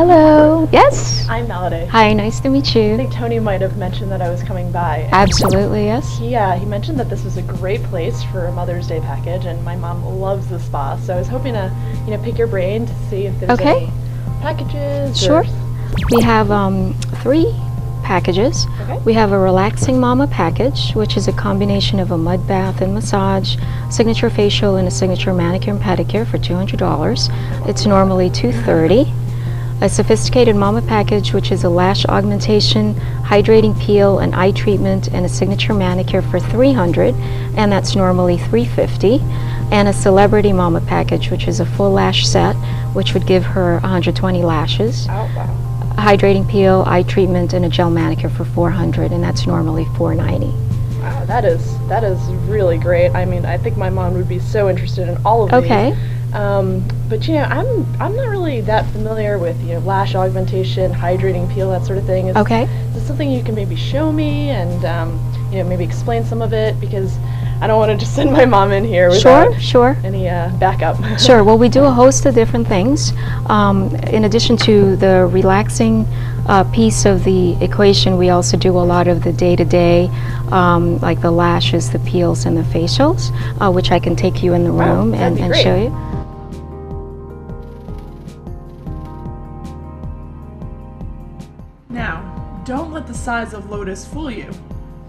Hello. Yes. I'm Melody. Hi, nice to meet you. I think Tony might have mentioned that I was coming by. Absolutely, yes. He mentioned that this was a great place for a Mother's Day package, and my mom loves the spa, so I was hoping to, pick your brain to see if there's any packages. Sure. We have 3 packages. Okay. We have a Relaxing Mama package, which is a combination of a mud bath and massage, signature facial, and a signature manicure and pedicure for $200. It's normally $230. A Sophisticated Mama package, which is a lash augmentation, hydrating peel, an eye treatment, and a signature manicure for $300, and that's normally $350. And a Celebrity Mama package, which is a full lash set, which would give her 120 lashes. Oh, wow. A hydrating peel, eye treatment, and a gel manicure for $400, and that's normally $490. Wow, that is really great. I mean, I think my mom would be so interested in all of these. Okay. But I'm not really that familiar with lash augmentation, hydrating peel, that sort of thing. Is this something you can maybe show me and maybe explain some of it, because I don't want to just send my mom in here without any backup. Sure. Well, we do a host of different things. In addition to the relaxing piece of the equation, we also do a lot of the day-to-day, like the lashes, the peels, and the facials, which I can take you in the room and show you. Now, don't let the size of Lotus fool you.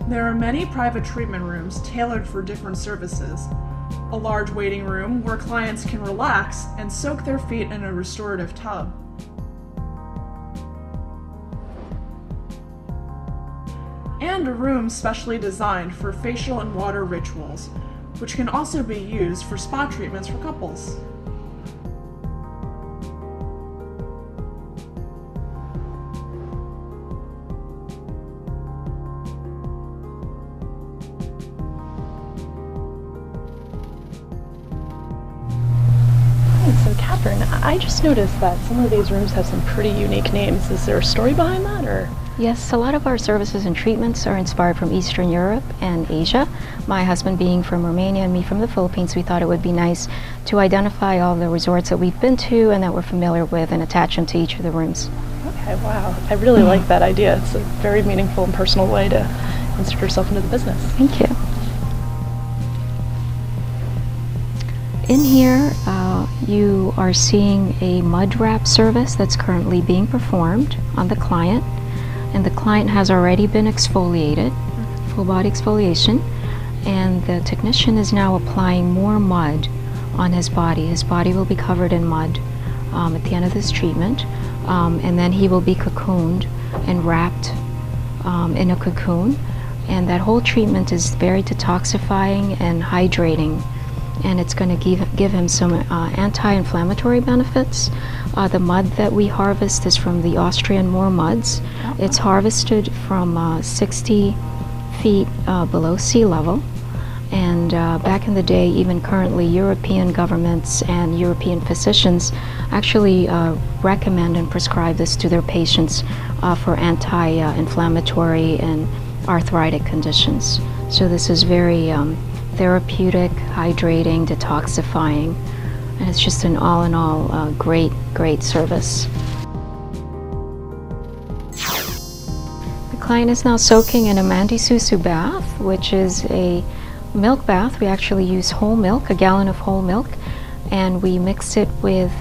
There are many private treatment rooms tailored for different services. A large waiting room where clients can relax and soak their feet in a restorative tub. And a room specially designed for facial and water rituals, which can also be used for spa treatments for couples. So Catherine, I just noticed that some of these rooms have some pretty unique names. Is there a story behind that, or? Yes, a lot of our services and treatments are inspired from Eastern Europe and Asia. My husband being from Romania and me from the Philippines, we thought it would be nice to identify all the resorts that we've been to and that we're familiar with and attach them to each of the rooms. Okay, wow. I really like that idea. It's a very meaningful and personal way to insert yourself into the business. Thank you. In here, you are seeing a mud wrap service that's currently being performed on the client, and the client has already been exfoliated, full body exfoliation, and the technician is now applying more mud on his body. His body will be covered in mud at the end of this treatment, and then he will be cocooned and wrapped in a cocoon, and that whole treatment is very detoxifying and hydrating, and it's going to give him some anti-inflammatory benefits. The mud that we harvest is from the Austrian Moor muds. It's harvested from 60 feet below sea level, and back in the day, even currently, European governments and European physicians actually recommend and prescribe this to their patients for anti-inflammatory and arthritic conditions. So this is very therapeutic, hydrating, detoxifying, and it's just an all-in-all great service. The client is now soaking in a Mandi Susu bath, which is a milk bath. We actually use whole milk, a gallon of whole milk, and we mix it with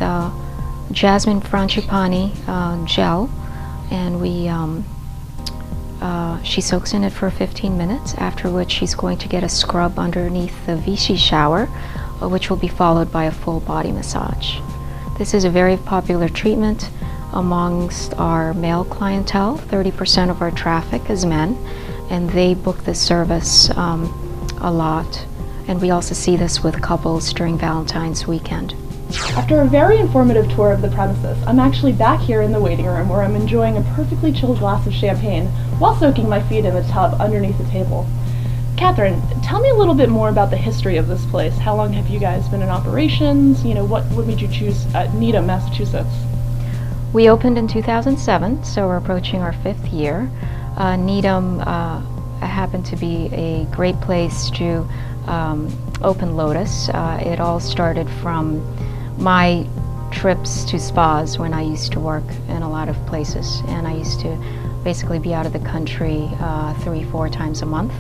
jasmine frangipani gel, and she soaks in it for 15 minutes, after which she's going to get a scrub underneath the Vichy shower, which will be followed by a full body massage. This is a very popular treatment amongst our male clientele. 30% of our traffic is men, and they book this service a lot. And we also see this with couples during Valentine's weekend. After a very informative tour of the premises, I'm actually back here in the waiting room where I'm enjoying a perfectly chilled glass of champagne while soaking my feet in the tub underneath the table. Catherine, tell me a little bit more about the history of this place. How long have you guys been in operations? What made you choose Needham, Massachusetts? We opened in 2007, so we're approaching our 5th year. Needham happened to be a great place to open Lotus. It all started from my trips to spas when I used to work in a lot of places, and I used to basically be out of the country 3-4 times a month.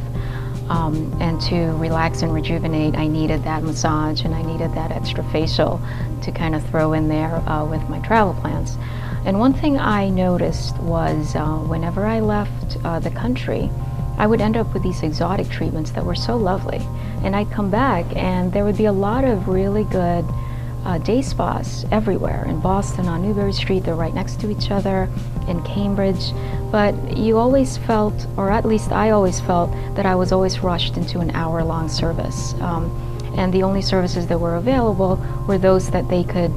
And to relax and rejuvenate, I needed that massage and I needed that extra facial to kind of throw in there with my travel plans. And one thing I noticed was whenever I left the country, I would end up with these exotic treatments that were so lovely. And I'd come back and there would be a lot of really good day spas everywhere. In Boston, on Newbury Street, they're right next to each other, in Cambridge. But you always felt, or at least I always felt, that I was always rushed into an hour-long service. And the only services that were available were those that they could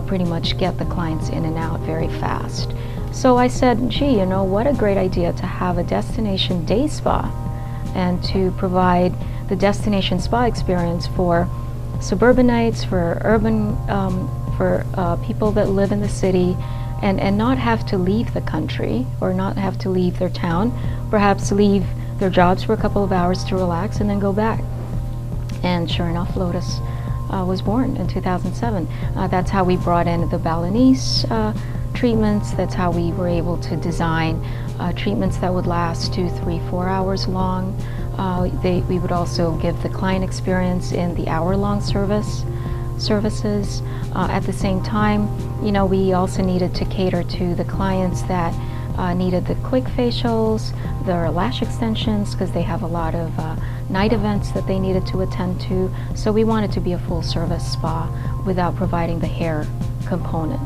pretty much get the clients in and out very fast. So I said, gee, you know, what a great idea to have a destination day spa and to provide the destination spa experience for suburbanites, for urban, for people that live in the city and not have to leave the country or not have to leave their town, perhaps leave their jobs for a couple of hours to relax and then go back. And sure enough, Lotus was born in 2007. That's how we brought in the Balinese treatments. That's how we were able to design treatments that would last 2, 3, 4 hours long. We would also give the client experience in the hour-long services. At the same time, you know, we also needed to cater to the clients that needed the quick facials, their lash extensions, because they have a lot of night events that they needed to attend to. So we wanted to be a full-service spa without providing the hair component.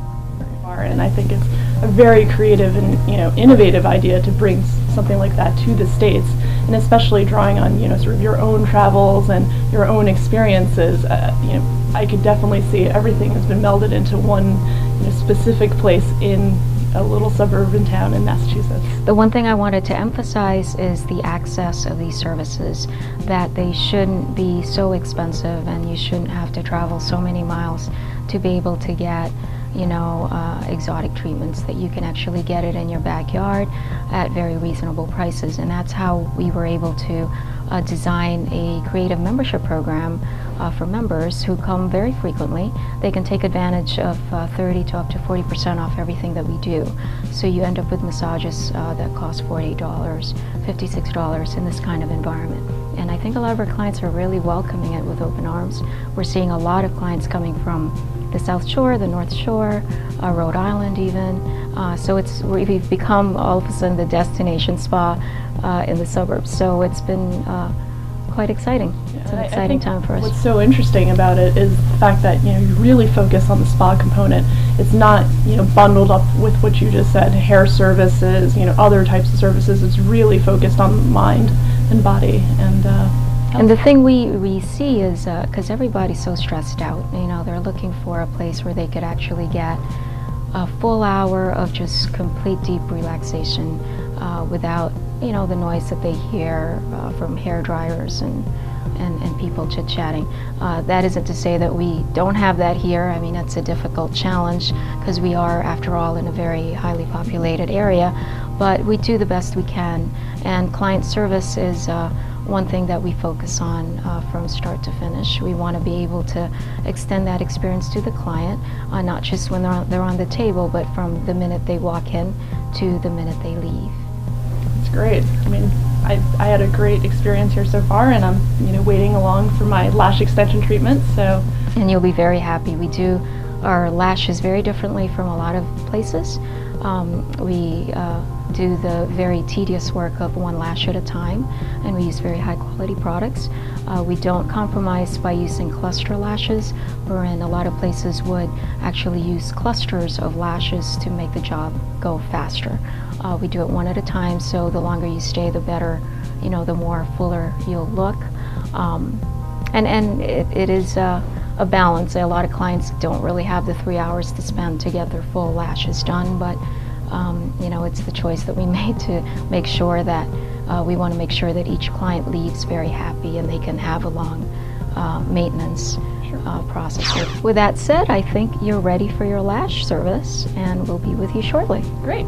And I think it's a very creative and innovative idea to bring something like that to the States, and especially drawing on sort of your own travels and your own experiences. I could definitely see everything has been melded into one specific place in a little suburban town in Massachusetts. The one thing I wanted to emphasize is the access of these services, that they shouldn't be so expensive and you shouldn't have to travel so many miles to be able to get exotic treatments, that you can actually get it in your backyard at very reasonable prices. And that's how we were able to design a creative membership program for members who come very frequently. They can take advantage of 30 to up to 40% off everything that we do. So you end up with massages that cost $48, $56 in this kind of environment. And I think a lot of our clients are really welcoming it with open arms. We're seeing a lot of clients coming from the South Shore, the North Shore, Rhode Island even. So we've become all of a sudden the destination spa in the suburbs. So it's been quite exciting. It's an exciting time for us. What's so interesting about it is the fact that you really focus on the spa component. It's not bundled up with what you just said, hair services, other types of services. It's really focused on mind and body and the thing we see is, because everybody's so stressed out, they're looking for a place where they could actually get a full hour of just complete deep relaxation without, the noise that they hear from hair dryers and people chit-chatting. That isn't to say that we don't have that here. I mean, it's a difficult challenge because we are, after all, in a very highly populated area, but we do the best we can, and client service is one thing that we focus on from start to finish. We want to be able to extend that experience to the client, not just when they're on the table, but from the minute they walk in to the minute they leave. That's great. I mean, I had a great experience here so far, and I'm waiting along for my lash extension treatment. So. And you'll be very happy. We do our lashes very differently from a lot of places. We do the very tedious work of one lash at a time, and we use very high quality products. We don't compromise by using cluster lashes, wherein a lot of places would actually use clusters of lashes to make the job go faster. We do it one at a time, so the longer you stay, the better, the more fuller you'll look. And it is a balance. A lot of clients don't really have the 3 hours to spend to get their full lashes done, but it's the choice that we made to make sure that we want to make sure that each client leaves very happy and they can have a long maintenance process. With that said, I think you're ready for your lash service, and we'll be with you shortly. Great.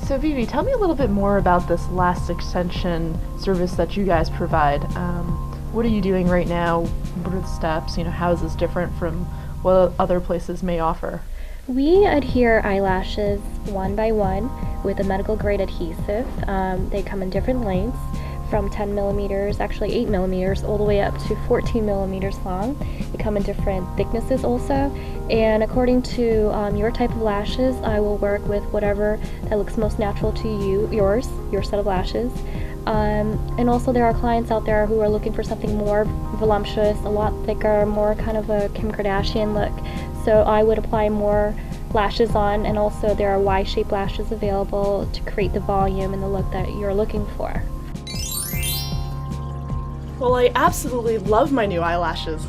So Vivi, tell me a little bit more about this lash extension service that you guys provide. What are you doing right now? What are the steps? How is this different from what other places may offer? We adhere eyelashes one by one with a medical grade adhesive. They come in different lengths, from 10 millimeters, actually 8 millimeters, all the way up to 14 millimeters long. They come in different thicknesses also. And according to your type of lashes, I will work with whatever that looks most natural to you, your set of lashes. And also there are clients out there who are looking for something more voluptuous, a lot thicker, more kind of a Kim Kardashian look. So I would apply more lashes on, and also there are Y-shaped lashes available to create the volume and the look that you're looking for. Well, I absolutely love my new eyelashes.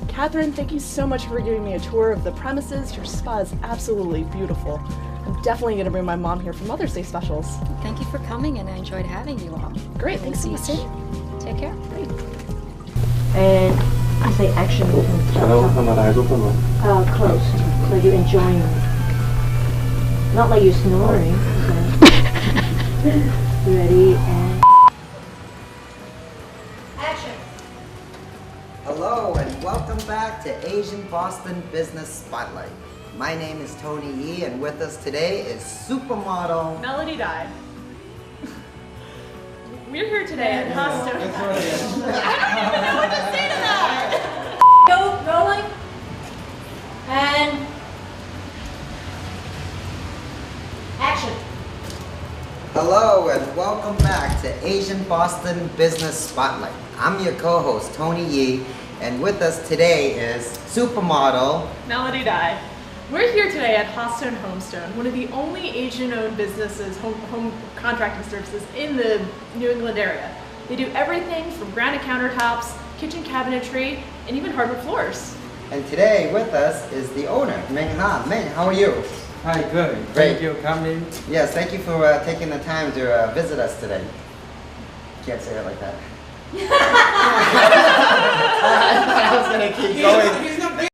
Catherine, thank you so much for giving me a tour of the premises. Your spa is absolutely beautiful. I'm definitely going to bring my mom here for Mother's Day specials. Thank you for coming, and I enjoyed having you all. Great, thanks so See much. you soon. Take care. Great. And I say action, you can start close, so you're enjoying it. Not like you're snoring. So. Ready, and action! Hello and welcome back to AsianBoston Business Spotlight. My name is Tony Yee, and with us today is supermodel Melody Dye. We're here today at Hastone. I don't even know what to say to that. go, rolling, and action. Hello and welcome back to AsianBoston Business Spotlight. I'm your co-host Tony Yee, and with us today is supermodel Melody Dye. We're here today at Hastone Homestone, one of the only Asian-owned businesses, home contracting services in the New England area. They do everything from granite countertops, kitchen cabinetry, and even hardwood floors. And today with us is the owner, Meng Han. Meng, how are you? Hi, good. Great. Thank you for coming. Yes, thank you for taking the time to visit us today. Can't say it like that. I was gonna keep going.